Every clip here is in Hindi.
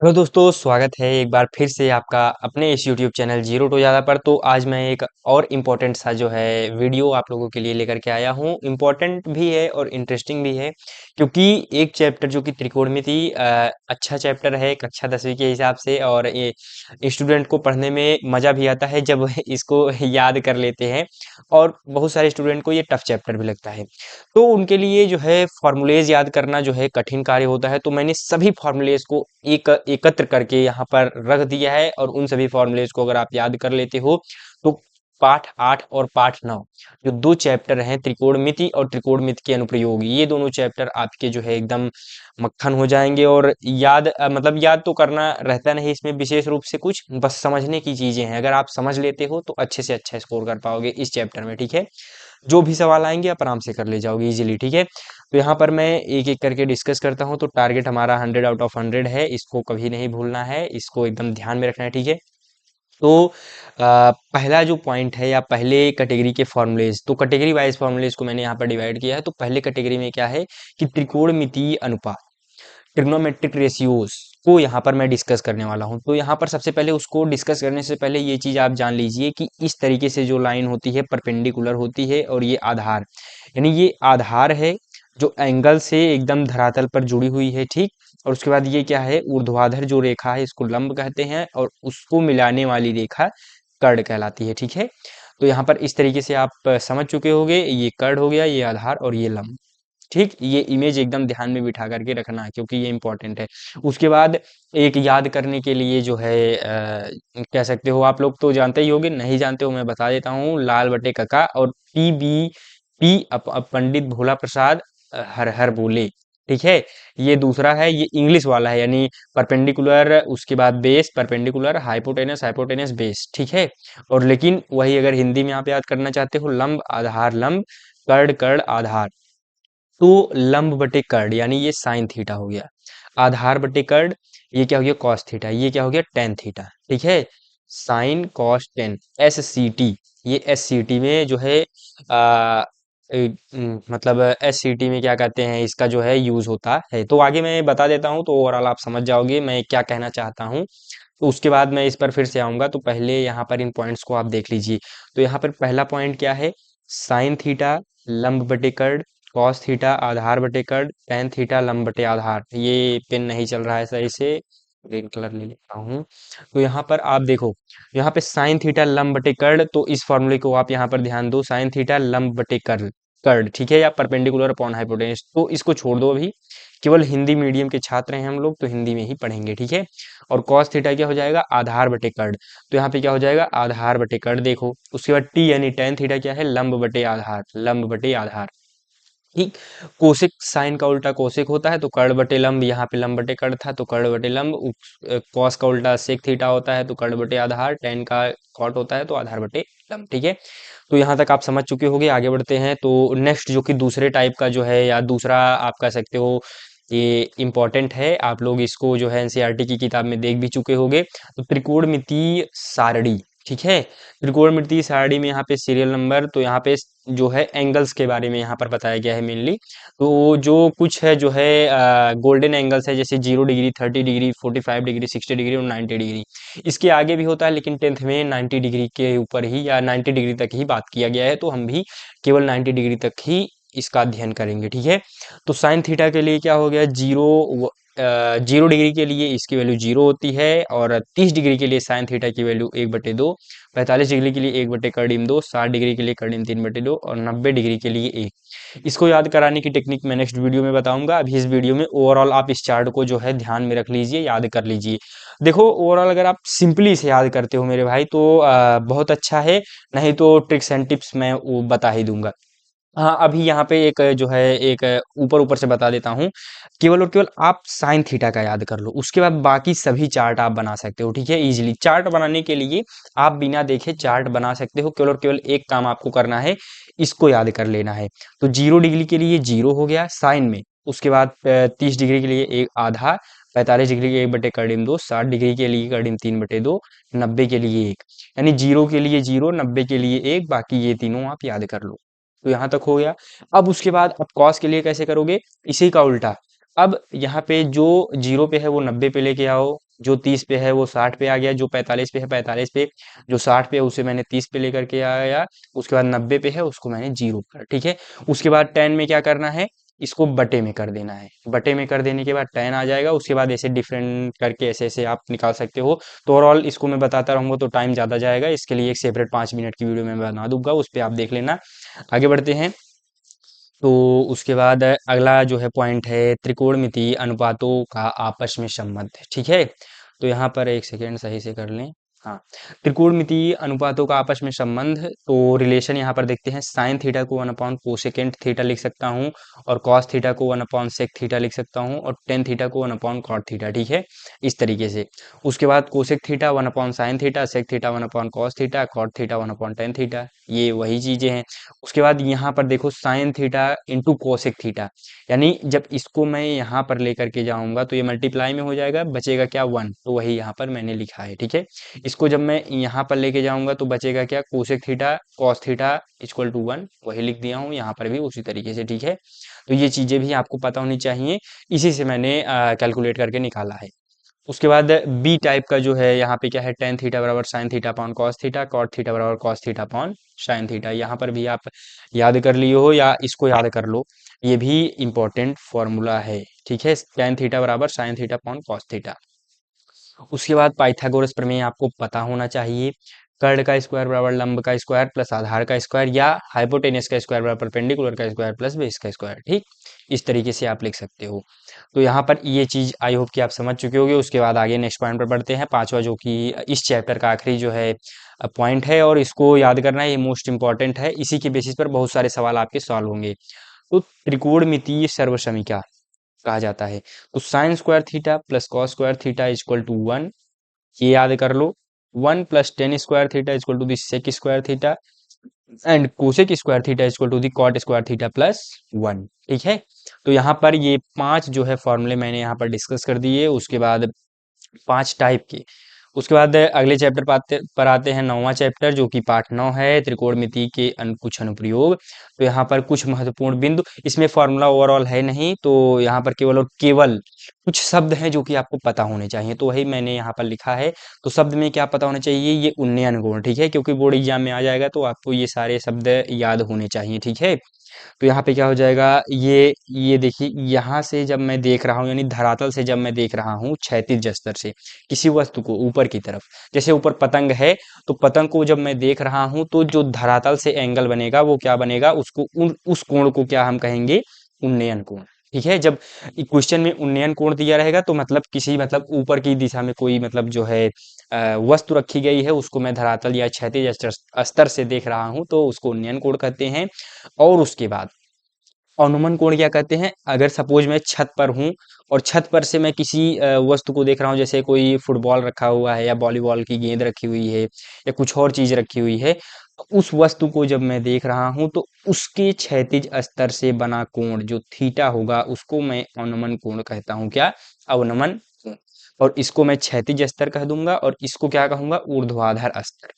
हेलो दोस्तों, स्वागत है एक बार फिर से आपका अपने इस यूट्यूब चैनल जीरो टू ज़्यादा पर। तो आज मैं एक और इम्पोर्टेंट सा जो है वीडियो आप लोगों के लिए लेकर के आया हूँ। इम्पोर्टेंट भी है और इंटरेस्टिंग भी है, क्योंकि एक चैप्टर जो कि त्रिकोणमिति अच्छा चैप्टर है कक्षा 10वीं के हिसाब से। और ये स्टूडेंट को पढ़ने में मज़ा भी आता है जब इसको याद कर लेते हैं, और बहुत सारे स्टूडेंट को ये टफ चैप्टर भी लगता है। तो उनके लिए जो है फॉर्मूलेज याद करना जो है कठिन कार्य होता है। तो मैंने सभी फॉर्मूलेज को एकत्र करके यहाँ पर रख दिया है, और उन सभी फॉर्मूलेज को अगर आप याद कर लेते हो तो पाठ 8 और पाठ 9 जो दो चैप्टर हैं, त्रिकोणमिति और त्रिकोणमिति के अनुप्रयोग, ये दोनों चैप्टर आपके जो है एकदम मक्खन हो जाएंगे। और याद मतलब याद तो करना रहता नहीं इसमें विशेष रूप से कुछ, बस समझने की चीजें हैं। अगर आप समझ लेते हो तो अच्छे से अच्छा स्कोर कर पाओगे इस चैप्टर में, ठीक है। जो भी सवाल आएंगे आप आराम से कर ले जाओगे इजीली, ठीक है। तो यहाँ पर मैं एक एक करके डिस्कस करता हूँ। तो टारगेट हमारा 100 आउट ऑफ 100 है, इसको कभी नहीं भूलना है, इसको एकदम ध्यान में रखना है, ठीक है। तो पहला जो पॉइंट है या पहले कैटेगरी के फॉर्मूलेज, तो कैटेगरी वाइज फॉर्मूलेज को मैंने यहाँ पर डिवाइड किया है। तो पहले कैटेगरी में क्या है कि त्रिकोणमितीय अनुपात, ट्रिग्नोमेट्रिक रेशियोज को यहाँ पर मैं डिस्कस करने वाला हूँ। तो यहाँ पर सबसे पहले उसको डिस्कस करने से पहले ये चीज़ आप जान लीजिए कि इस तरीके से जो लाइन होती है परपेंडिकुलर होती है, और ये आधार, यानी ये आधार है जो एंगल से एकदम धरातल पर जुड़ी हुई है, ठीक। और उसके बाद ये क्या है, ऊर्ध्वाधर जो रेखा है इसको लंब कहते हैं, और उसको मिलाने वाली रेखा कर्ण कहलाती है, ठीक है। तो यहाँ पर इस तरीके से आप समझ चुके होंगे, ये कर्ण हो गया, ये आधार और ये लंब, ठीक। ये इमेज एकदम ध्यान में बिठा करके रखना है, क्योंकि ये इंपॉर्टेंट है। उसके बाद एक याद करने के लिए जो है कह सकते हो, आप लोग तो जानते ही होंगे, नहीं जानते हो मैं बता देता हूँ, लाल बटे कका और पी बी पी पंडित भोला प्रसाद हर हर बोले, ठीक है। ये दूसरा है, ये इंग्लिश वाला है, यानी परपेंडिकुलर, उसके बाद base, perpendicular, hypotenuse, hypotenuse base, ठीक है। और लेकिन वही अगर हिंदी में आप याद करना चाहते हो, लंब आधार लंब, कर्ण कर्ण आधार। तो लंब बटे कर्ण यानी ये साइन थीटा हो गया, आधार बटे कर्ण ये क्या हो गया कॉस थीटा, ये क्या हो गया टेन थीटा, ठीक है। Sine cos tan, S C T, ये एस सी टी में जो है आ, मतलब एस सी टी में क्या कहते हैं, इसका जो है यूज होता है। तो आगे मैं बता देता हूँ, तो ओवरऑल आप समझ जाओगे मैं क्या कहना चाहता हूँ। तो उसके बाद मैं इस पर फिर से आऊंगा, तो पहले यहाँ पर इन पॉइंट्स को आप देख लीजिए। तो यहाँ पर पहला पॉइंट क्या है, साइन थीटा लंब बटे कर्ण, कॉस थीटा आधार बटे कर्ण, टेन थीटा लंब बटे आधार। ये पेन नहीं चल रहा है सही से, ग्रीन कलर ले लेता हूँ। तो यहाँ पर आप देखो, यहाँ पे साइन थीटा लंब बटे कर्ण, तो इस फॉर्मूले को आप यहाँ पर ध्यान दो, साइन थीटा लंब बटे कर्ण कर्ण, ठीक है, या परपेंडिकुलर अपॉन हाइपोटेन्यूस। तो इसको छोड़ दो अभी, केवल हिंदी मीडियम के छात्र हैं हम लोग, तो हिंदी में ही पढ़ेंगे, ठीक है। और कॉस थीटा क्या हो जाएगा, आधार बटे कर्ण। तो यहाँ पे क्या हो जाएगा, आधार बटे कर्ण, देखो। उसके बाद टी यानी टेन थीटा क्या है, लंब बटे आधार, लंब बटे आधार, ठीक। कोसिक साइन का उल्टा कोसिक होता है, तो कर्ण बटे लंब, यहाँ पे लंब बटे कर्ण था तो कर्ण बटे लंब। कॉस का उल्टा सेक थीटा होता है, तो कर्ण बटे आधार, टेन का कॉट होता है तो आधार बटे लंब, ठीक है। तो यहाँ तक आप समझ चुके होंगे, आगे बढ़ते हैं। तो नेक्स्ट जो कि दूसरे टाइप का जो है, या दूसरा आप कह सकते हो, ये इंपॉर्टेंट है, आप लोग इसको जो है एनसीईआरटी की किताब में देख भी चुके होंगे। तो त्रिकोणमितीय सारणी, ठीक है। त्रिकोणमितीय सारणी में यहाँ पे सीरियल नंबर, तो यहाँ पे जो है एंगल्स के बारे में यहाँ पर बताया गया है मेनली। तो जो कुछ है जो है गोल्डन एंगल्स है, जैसे 0 डिग्री, 30 डिग्री, 45 डिग्री, 60 डिग्री और 90 डिग्री। इसके आगे भी होता है, लेकिन टेंथ में 90 डिग्री के ऊपर ही या 90 डिग्री तक ही बात किया गया है, तो हम भी केवल 90 डिग्री तक ही इसका अध्ययन करेंगे, ठीक है। तो साइन थीटा के लिए क्या हो गया, 0 डिग्री के लिए इसकी वैल्यू 0 होती है, और 30 डिग्री के लिए साइन थीटा की वैल्यू 1/2, 45 डिग्री के लिए 1/2, 60 डिग्री के लिए कर्डिम 3/2, और 90 डिग्री के लिए 1। इसको याद कराने की टेक्निक मैं नेक्स्ट वीडियो में बताऊंगा। अभी इस वीडियो में ओवरऑल आप इस चार्ट को जो है ध्यान में रख लीजिए, याद कर लीजिए। देखो ओवरऑल अगर आप सिंपली इसे याद करते हो मेरे भाई, तो बहुत अच्छा है, नहीं तो ट्रिक्स एंड टिप्स मैं वो बता ही दूंगा। हाँ, अभी यहाँ पे एक जो है, एक ऊपर ऊपर से बता देता हूँ। केवल और केवल आप साइन थीटा का याद कर लो, उसके बाद बाकी सभी चार्ट आप बना सकते हो, ठीक है। इजीली चार्ट बनाने के लिए आप बिना देखे चार्ट बना सकते हो, केवल और केवल एक काम आपको करना है, इसको याद कर लेना है। तो 0 डिग्री के लिए 0 हो गया साइन में, उसके बाद 30 डिग्री के लिए एक आधा, 45 डिग्री के 1/2, 60 डिग्री के लिए कर्डिम 3/2, 90 के लिए एक, यानी 0 के लिए 0, 90 के लिए एक, बाकी ये तीनों आप याद कर लो। तो यहाँ तक हो गया। अब उसके बाद अब कॉस के लिए कैसे करोगे, इसी का उल्टा। अब यहाँ पे जो 0 पे है वो 90 पे लेके आओ, जो 30 पे है वो 60 पे आ गया, जो 45 पे है 45 पे, जो 60 पे है उसे मैंने 30 पे लेकर के आया, उसके बाद 90 पे है उसको मैंने जीरो कर, ठीक है। उसके बाद 10 में क्या करना है, इसको बटे में कर देना है, बटे में कर देने के बाद 10 आ जाएगा, उसके बाद ऐसे डिफरेंट करके ऐसे ऐसे आप निकाल सकते हो। तो ओवरऑल इसको मैं बताता रहूंगा तो टाइम ज़्यादा जाएगा, इसके लिए एक सेपरेट 5 मिनट की वीडियो मैं बना दूंगा, उस पर आप देख लेना। आगे बढ़ते हैं। तो उसके बाद अगला जो है पॉइंट है त्रिकोणमितीय अनुपातों का आपस में संबंध, ठीक है। तो यहाँ पर एक सेकेंड सही से कर लें। हाँ, त्रिकोणमितीय अनुपातों का आपस में संबंध, तो रिलेशन यहाँ पर देखते हैं, साइन थीटा को 1 अपॉन कोसेकेंट थीटा लिख सकता हूँ, और कॉस थीटा को 1 अपॉन सेक थीटा लिख सकता हूँ, और टेन थीटा को 1 अपॉन कॉट थीटा, ठीक है, इस तरीके से। उसके बाद cosec theta 1 upon sine theta, sec theta 1 upon cos theta, cot theta 1 upon tan theta, ये वही चीजें हैं। उसके बाद यहाँ पर देखो sine theta into cosec theta, यानी जब इसको मैं यहाँ पर लेकर के जाऊंगा तो ये मल्टीप्लाई में हो जाएगा, बचेगा क्या 1, तो वही यहाँ पर मैंने लिखा है, ठीक है। इसको जब मैं यहाँ पर लेके जाऊंगा तो बचेगा क्या, cosec theta cos theta equal to 1, वही लिख दिया हूँ यहाँ पर भी उसी तरीके से, ठीक है। तो ये चीजें भी आपको पता होनी चाहिए, इसी से मैंने कैलकुलेट करके निकाला है। उसके बाद बी टाइप का जो है यहाँ पे क्या है, टेन थीटा बराबर sine theta upon cos theta, cot theta बराबर cos theta upon sine theta, यहाँ पर भी आप याद कर लिए हो या इसको याद कर लो, ये भी इंपॉर्टेंट फॉर्मूला है, ठीक है। टेन थीटा बराबर sine theta upon cos theta. उसके बाद पाइथागोरस प्रमेय आपको पता होना चाहिए, कर्ण का स्क्वायर बराबर लंब का स्क्वायर प्लस आधार का स्क्वायर, या हाइपोटेनस का स्क्वायर बराबर परपेंडिकुलर का स्क्वायर प्लस बेस का स्क्वायर, ठीक, इस तरीके से आप लिख सकते हो। तो यहाँ पर ये चीज आई होप कि आप समझ चुके होंगे। उसके बाद आगे नेक्स्ट पॉइंट पर बढ़ते हैं, पांचवा, जो कि इस चैप्टर का आखिरी जो है पॉइंट है, और इसको याद करना है, ये मोस्ट इंपॉर्टेंट है, इसी के बेसिस पर बहुत सारे सवाल आपके सॉल्व होंगे। तो त्रिकोणमितीय सर्वसमीका कहा जाता है। तो sine square theta plus cos square theta equal to 1, ये याद कर लो। 1 plus tan square theta equal to the sec square theta, and cosec square theta equal to the cot square theta plus 1, ठीक है। तो यहाँ पर ये 5 जो है फॉर्मूले मैंने यहाँ पर डिस्कस कर दिए। उसके बाद 5 टाइप के। उसके बाद अगले चैप्टर पर आते हैं, 9वां चैप्टर, जो कि पार्ट 9 है, त्रिकोणमिति के कुछ अनुप्रयोग। तो यहाँ पर कुछ महत्वपूर्ण बिंदु, इसमें फॉर्मूला ओवरऑल है नहीं, तो यहाँ पर केवल और केवल कुछ शब्द हैं जो कि आपको पता होने चाहिए, तो वही मैंने यहाँ पर लिखा है। तो शब्द में क्या पता होना चाहिए, ये उन्नयन गुण, ठीक है, क्योंकि बोर्ड एग्जाम में आ जाएगा तो आपको ये सारे शब्द याद होने चाहिए, ठीक है। तो यहाँ पे क्या हो जाएगा, ये देखिए, यहाँ से जब मैं देख रहा हूँ, यानी धरातल से जब मैं देख रहा हूँ क्षैतिज स्तर से किसी वस्तु को ऊपर की तरफ, जैसे ऊपर पतंग है, तो पतंग को जब मैं देख रहा हूँ तो जो धरातल से एंगल बनेगा वो क्या बनेगा, उसको उस कोण को क्या हम कहेंगे, उन्नयन कोण, ठीक है। जब क्वेश्चन में उन्नयन कोण दिया रहेगा तो मतलब किसी, मतलब ऊपर की दिशा में कोई, मतलब जो है वस्तु रखी गई है, उसको मैं धरातल या क्षैतिज स्तर स्तर से देख रहा हूँ तो उसको उन्नयन कोण कहते हैं। और उसके बाद अनुमान कोण क्या कहते हैं, अगर सपोज मैं छत पर हूँ और छत पर से मैं किसी वस्तु को देख रहा हूँ, जैसे कोई फुटबॉल रखा हुआ है या वॉलीबॉल की गेंद रखी हुई है या कुछ और चीज रखी हुई है, तो उस वस्तु को जब मैं देख रहा हूँ तो उसके क्षैतिज स्तर से बना कोण जो थीटा होगा उसको मैं अवनमन कोण कहता हूँ, क्या, अवनमन कोण। और इसको मैं क्षैतिज स्तर कह दूंगा और इसको क्या कहूंगा, ऊर्ध्वाधर स्तर,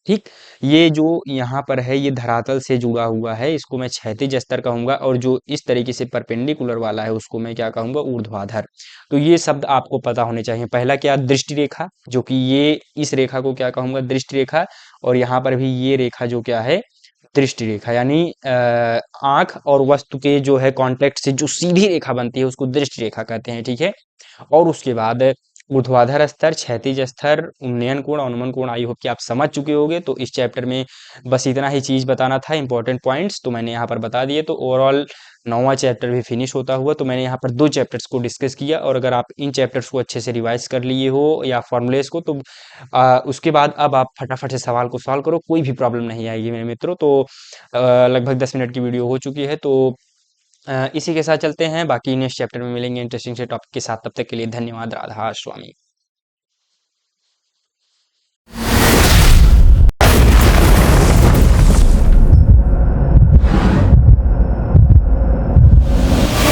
ठीक। ये जो यहाँ पर है ये धरातल से जुड़ा हुआ है, इसको मैं क्षैतिज स्तर कहूंगा, और जो इस तरीके से परपेंडिकुलर वाला है उसको मैं क्या कहूंगा, ऊर्ध्वाधर। तो ये शब्द आपको पता होने चाहिए। पहला क्या, दृष्टि रेखा, जो कि ये इस रेखा को क्या कहूंगा, दृष्टि रेखा। और यहाँ पर भी ये रेखा जो क्या है, दृष्टि रेखा, यानी आंख और वस्तु के जो है कांटेक्ट से जो सीधी रेखा बनती है उसको दृष्टि रेखा कहते हैं, ठीक है। और उसके बाद ऊर्ध्वाधर स्तर, क्षैतिज स्तर, उन्नयन कोण, अवनमन कोण, आई होप कि आप समझ चुके होंगे। तो इस चैप्टर में बस इतना ही चीज बताना था, इंपॉर्टेंट पॉइंट्स तो मैंने यहाँ पर बता दिए। तो ओवरऑल 9वां चैप्टर भी फिनिश होता हुआ, तो मैंने यहाँ पर 2 चैप्टर्स को डिस्कस किया, और अगर आप इन चैप्टर्स को अच्छे से रिवाइज कर लिए हो या फॉर्मुलेस को, तो उसके बाद अब आप फटाफट से सवाल को सॉल्व करो, कोई भी प्रॉब्लम नहीं आएगी मेरे मित्रों। तो लगभग 10 मिनट की वीडियो हो चुकी है, तो इसी के साथ चलते हैं, बाकी नेक्स्ट चैप्टर में मिलेंगे इंटरेस्टिंग से टॉपिक के साथ। तब तक के लिए धन्यवाद, राधा स्वामी।